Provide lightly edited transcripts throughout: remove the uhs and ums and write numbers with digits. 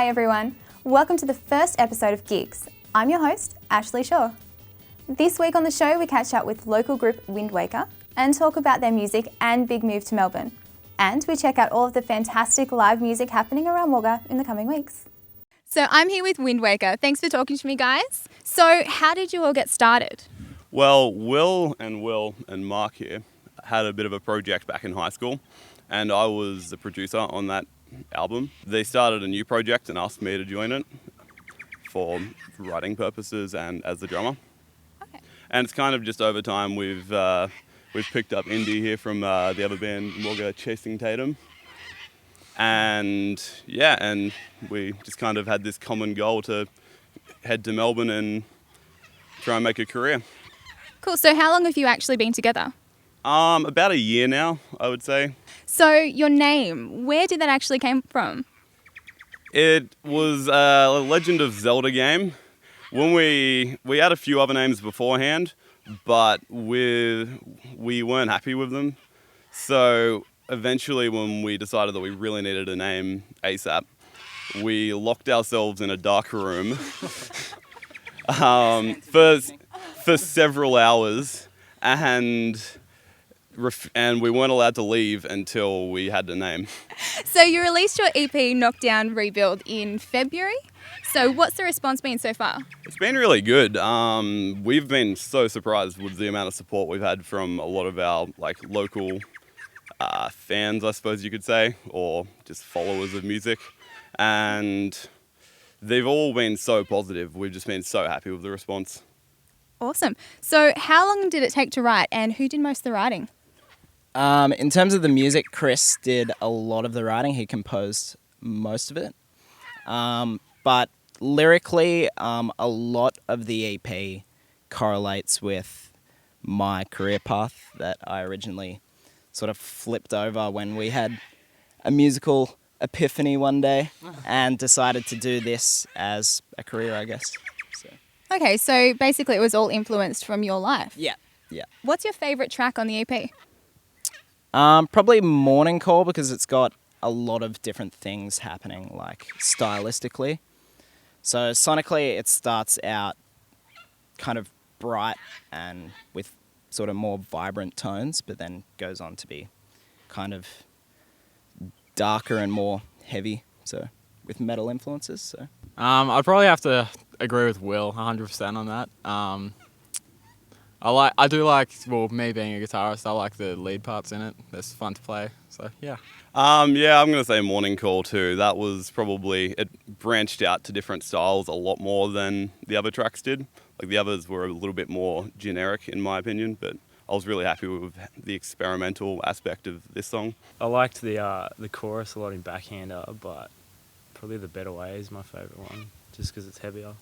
Hi everyone, welcome to the first episode of Geeks. I'm your host, Ashley Shaw. This week on the show we catch up with local group Wind Waker and talk about their music and big move to Melbourne. And we check out all of the fantastic live music happening around Wagga in the coming weeks. So I'm here with Wind Waker. Thanks for talking to me, guys. So how did you all get started? Well, Will and Mark here had a bit of a project back in high school, and I was the producer on that album. They started a new project and asked me to join it for writing purposes and as the drummer. Okay. And it's kind of just over time we've picked up Indy here from the other band, Wagga Chasing Tatum. And we just kind of had this common goal to head to Melbourne and try and make a career. Cool, so how long have you actually been together? About a year now, I would say. So your name, where did that actually come from? It was a Legend of Zelda game. When we had a few other names beforehand, but we weren't happy with them. So eventually when we decided that we really needed a name ASAP, we locked ourselves in a dark room for several hours and we weren't allowed to leave until we had the name. So you released your EP Knockdown Rebuild in February. So what's the response been so far? It's been really good. We've been so surprised with the amount of support we've had from a lot of our local fans, I suppose you could say, or just followers of music. And they've all been so positive. We've just been so happy with the response. Awesome. So how long did it take to write and who did most of the writing? In terms of the music, Chris did a lot of the writing. He composed most of it. But lyrically, a lot of the EP correlates with my career path that I originally sort of flipped over when we had a musical epiphany one day and decided to do this as a career, I guess. So. Okay, so basically it was all influenced from your life. Yeah. What's your favourite track on the EP? Probably Morning Call, because it's got a lot of different things happening, stylistically. So sonically, it starts out kind of bright and with sort of more vibrant tones, but then goes on to be kind of darker and more heavy, so with metal influences. So I'd probably have to agree with Will 100% on that. Me being a guitarist, I like the lead parts in it. It's fun to play, so yeah. I'm going to say Morning Call too. That was probably, it branched out to different styles a lot more than the other tracks did. The others were a little bit more generic in my opinion, but I was really happy with the experimental aspect of this song. I liked the chorus a lot in Backhander, but probably The Better Way is my favourite one, just because it's heavier.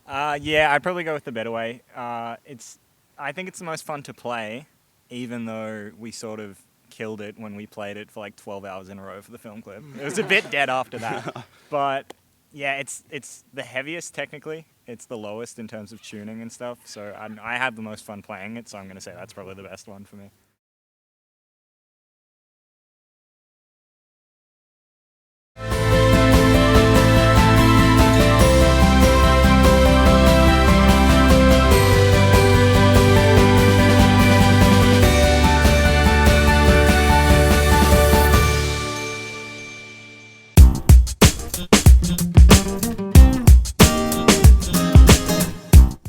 I'd probably go with The Better Way. I think it's the most fun to play, even though we sort of killed it when we played it for 12 hours in a row for the film clip. It was a bit dead after that. But yeah, it's the heaviest technically. It's the lowest in terms of tuning and stuff. So I have the most fun playing it, so I'm going to say that's probably the best one for me.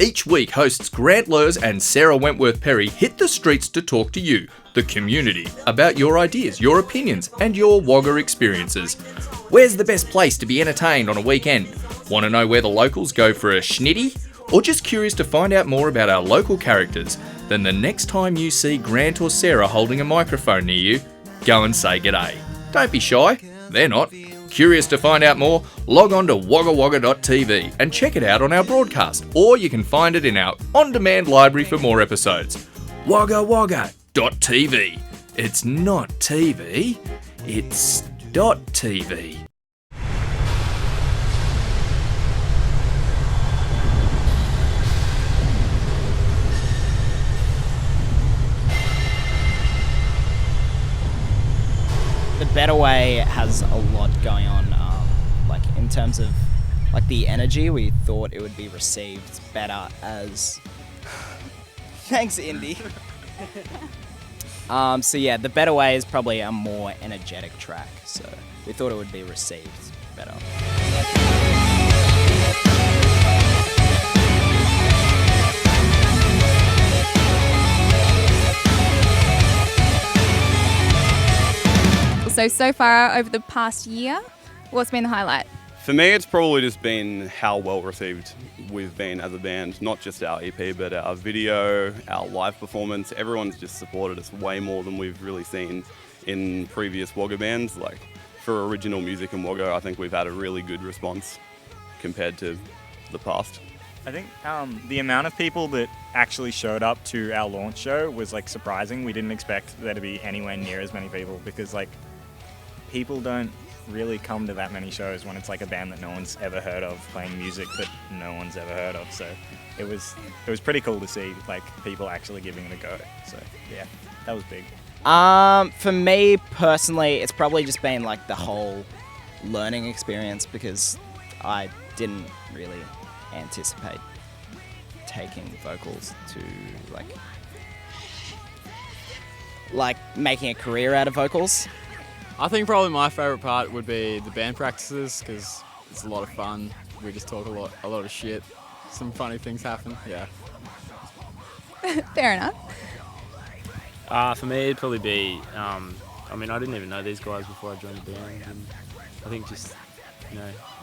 Each week, hosts Grant Lurs and Sarah Wentworth Perry hit the streets to talk to you, the community, about your ideas, your opinions, and your Wagga experiences. Where's the best place to be entertained on a weekend? Want to know where the locals go for a schnitty? Or just curious to find out more about our local characters? Then the next time you see Grant or Sarah holding a microphone near you, go and say g'day. Don't be shy, they're not. Curious to find out more? Log on to waggawagga.tv and check it out on our broadcast, or you can find it in our on-demand library for more episodes. waggawagga.tv. It's not TV, it's .tv. The Better Way has a lot going on. like in terms of like the energy, we thought it would be received better as. Thanks, Indy. So yeah, The Better Way is probably a more energetic track, so we thought it would be received better. So far over the past year, what's been the highlight? For me, it's probably just been how well received we've been as a band, not just our EP, but our video, our live performance. Everyone's just supported us way more than we've really seen in previous Wagga bands. Like, for original music in Wagga, I think we've had a really good response compared to the past. I think the amount of people that actually showed up to our launch show was like surprising. We didn't expect there to be anywhere near as many people because like people don't really come to that many shows when it's like a band that no one's ever heard of playing music that no one's ever heard of. So it was pretty cool to see like people actually giving it a go. So yeah, that was big. For me personally, it's probably just been like the whole learning experience because I didn't really anticipate taking vocals to like making a career out of vocals. I think probably my favourite part would be the band practices because it's a lot of fun. We just talk a lot of shit. Some funny things happen. Yeah. Fair enough. For me, it'd probably be. I mean, I didn't even know these guys before I joined the band, and I think just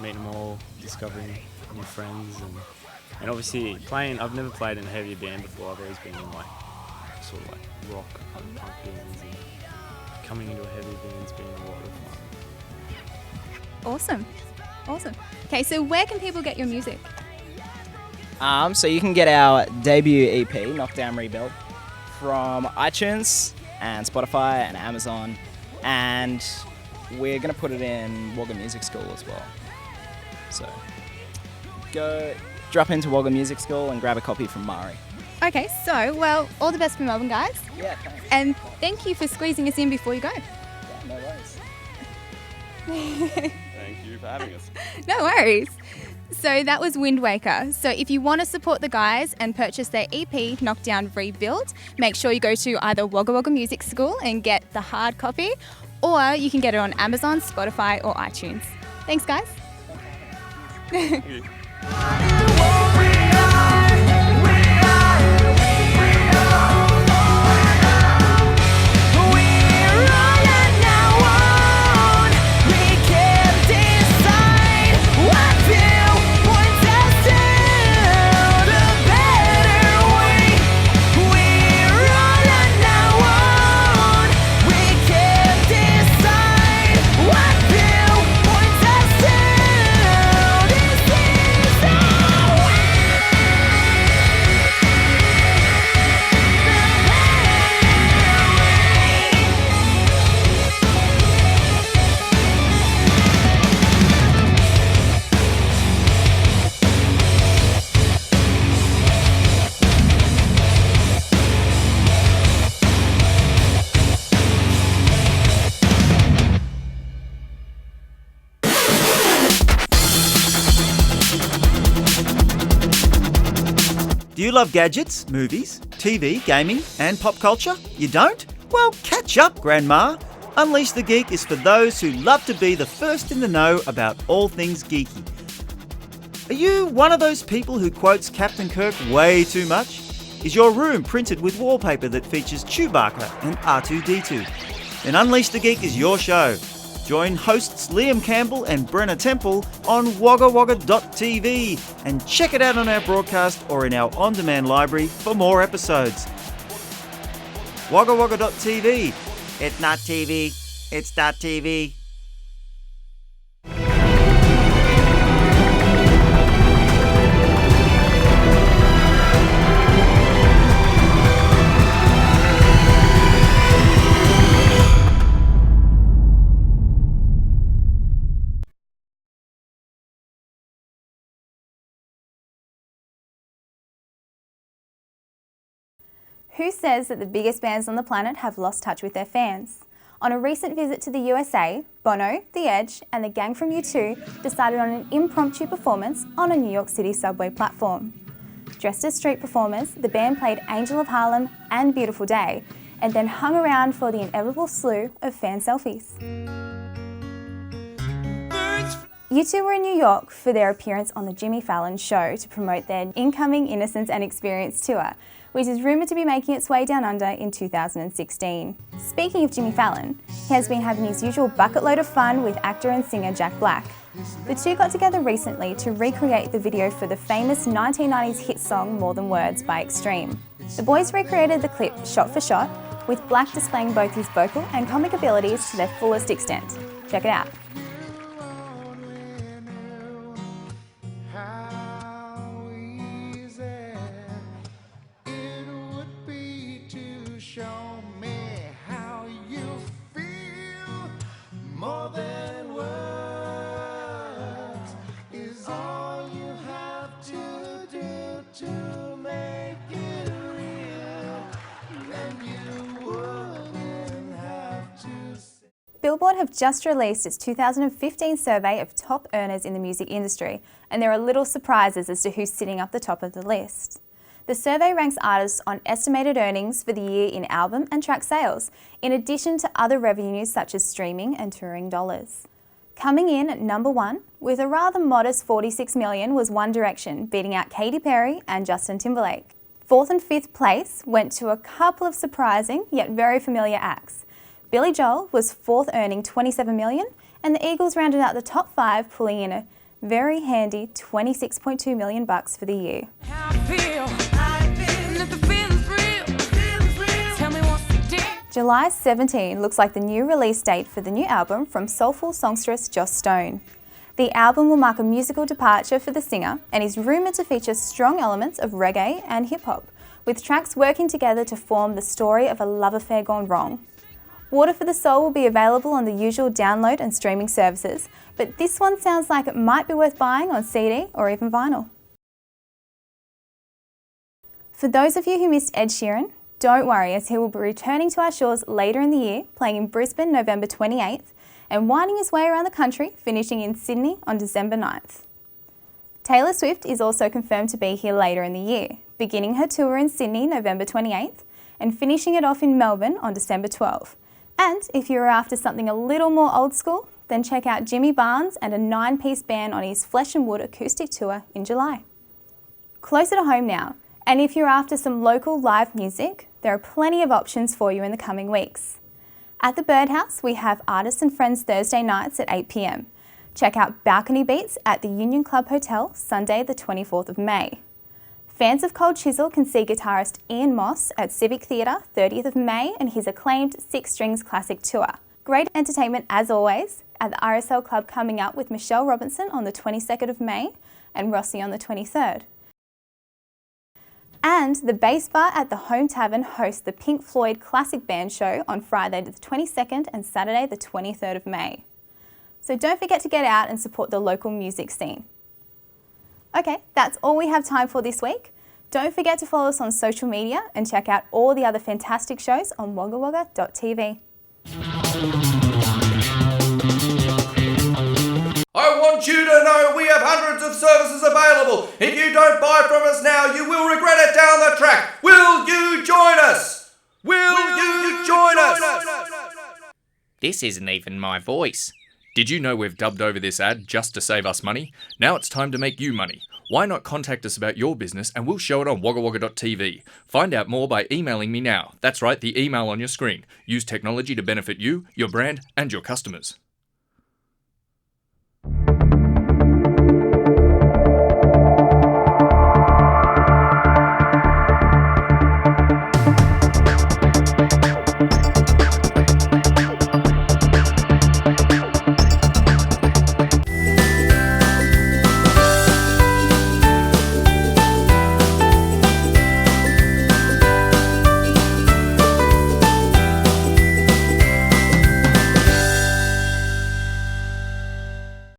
meeting them all, discovering new friends, and obviously playing. I've never played in a heavier band before. I've always been in like sort of like rock and punk bands, and coming into a heavy band's been a lot of fun. Awesome. Okay, so where can people get your music? So you can get our debut EP, Knockdown Rebuild, from iTunes and Spotify and Amazon, and we're going to put it in Wagga Music School as well. So go drop into Wagga Music School and grab a copy from Mari. Okay, so, well, all the best for Melbourne, guys. Yeah, thanks. And thank you for squeezing us in before you go. Yeah, no worries. Thank you for having us. No worries. So that was Wind Waker. So if you want to support the guys and purchase their EP, Knockdown Rebuild, make sure you go to either Wagga Wagga Music School and get the hard copy, or you can get it on Amazon, Spotify, or iTunes. Thanks, guys. Thank you. Do you love gadgets, movies, TV, gaming, and pop culture? You don't? Well, catch up, Grandma. Unleash the Geek is for those who love to be the first in the know about all things geeky. Are you one of those people who quotes Captain Kirk way too much? Is your room printed with wallpaper that features Chewbacca and R2-D2? Then Unleash the Geek is your show. Join hosts Liam Campbell and Brenna Temple on waggawagga.tv and check it out on our broadcast or in our on-demand library for more episodes. Waggawagga.tv. It's not TV, it's .tv. Who says that the biggest bands on the planet have lost touch with their fans? On a recent visit to the USA, Bono, The Edge, and the gang from U2 decided on an impromptu performance on a New York City subway platform. Dressed as street performers, the band played Angel of Harlem and Beautiful Day, and then hung around for the inevitable slew of fan selfies. U2 were in New York for their appearance on the Jimmy Fallon Show to promote their incoming Innocence and Experience tour, which is rumoured to be making its way down under in 2016. Speaking of Jimmy Fallon, he has been having his usual bucket load of fun with actor and singer Jack Black. The two got together recently to recreate the video for the famous 1990s hit song More Than Words by Extreme. The boys recreated the clip shot for shot, with Black displaying both his vocal and comic abilities to their fullest extent. Check it out. Billboard have just released its 2015 survey of top earners in the music industry, and there are little surprises as to who's sitting up the top of the list. The survey ranks artists on estimated earnings for the year in album and track sales, in addition to other revenues such as streaming and touring dollars. Coming in at number 1, with a rather modest $46 million, was One Direction, beating out Katy Perry and Justin Timberlake. 4th and 5th place went to a couple of surprising yet very familiar acts. Billy Joel was 4th, earning $27 million, and the Eagles rounded out the top 5, pulling in a very handy $26.2 million for the year. July 17 looks like the new release date for the new album from soulful songstress Joss Stone. The album will mark a musical departure for the singer and is rumoured to feature strong elements of reggae and hip-hop, with tracks working together to form the story of a love affair gone wrong. Water for the Soul will be available on the usual download and streaming services, but this one sounds like it might be worth buying on CD or even vinyl. For those of you who missed Ed Sheeran, don't worry, as he will be returning to our shores later in the year, playing in Brisbane November 28th, and winding his way around the country, finishing in Sydney on December 9th. Taylor Swift is also confirmed to be here later in the year, beginning her tour in Sydney November 28th, and finishing it off in Melbourne on December 12th. And if you're after something a little more old school, then check out Jimmy Barnes and a 9-piece band on his Flesh and Wood acoustic tour in July. Closer to home now, and if you're after some local live music, there are plenty of options for you in the coming weeks. At the Birdhouse, we have Artists and Friends Thursday nights at 8 p.m. Check out Balcony Beats at the Union Club Hotel Sunday the 24th of May. Fans of Cold Chisel can see guitarist Ian Moss at Civic Theatre 30th of May and his acclaimed Six Strings Classic Tour. Great entertainment as always at the RSL Club coming up with Michelle Robinson on the 22nd of May and Rossi on the 23rd. And the Bass Bar at the Home Tavern hosts the Pink Floyd Classic Band Show on Friday the 22nd and Saturday the 23rd of May. So don't forget to get out and support the local music scene. Okay, that's all we have time for this week. Don't forget to follow us on social media and check out all the other fantastic shows on wagawagga.tv. I want you to know we have hundreds of services available. If you don't buy from us now, you will regret it down the track. Will you join us? Will you join us? This isn't even my voice. Did you know we've dubbed over this ad just to save us money? Now it's time to make you money. Why not contact us about your business and we'll show it on wagawagga.tv. Find out more by emailing me now. That's right, the email on your screen. Use technology to benefit you, your brand, and your customers.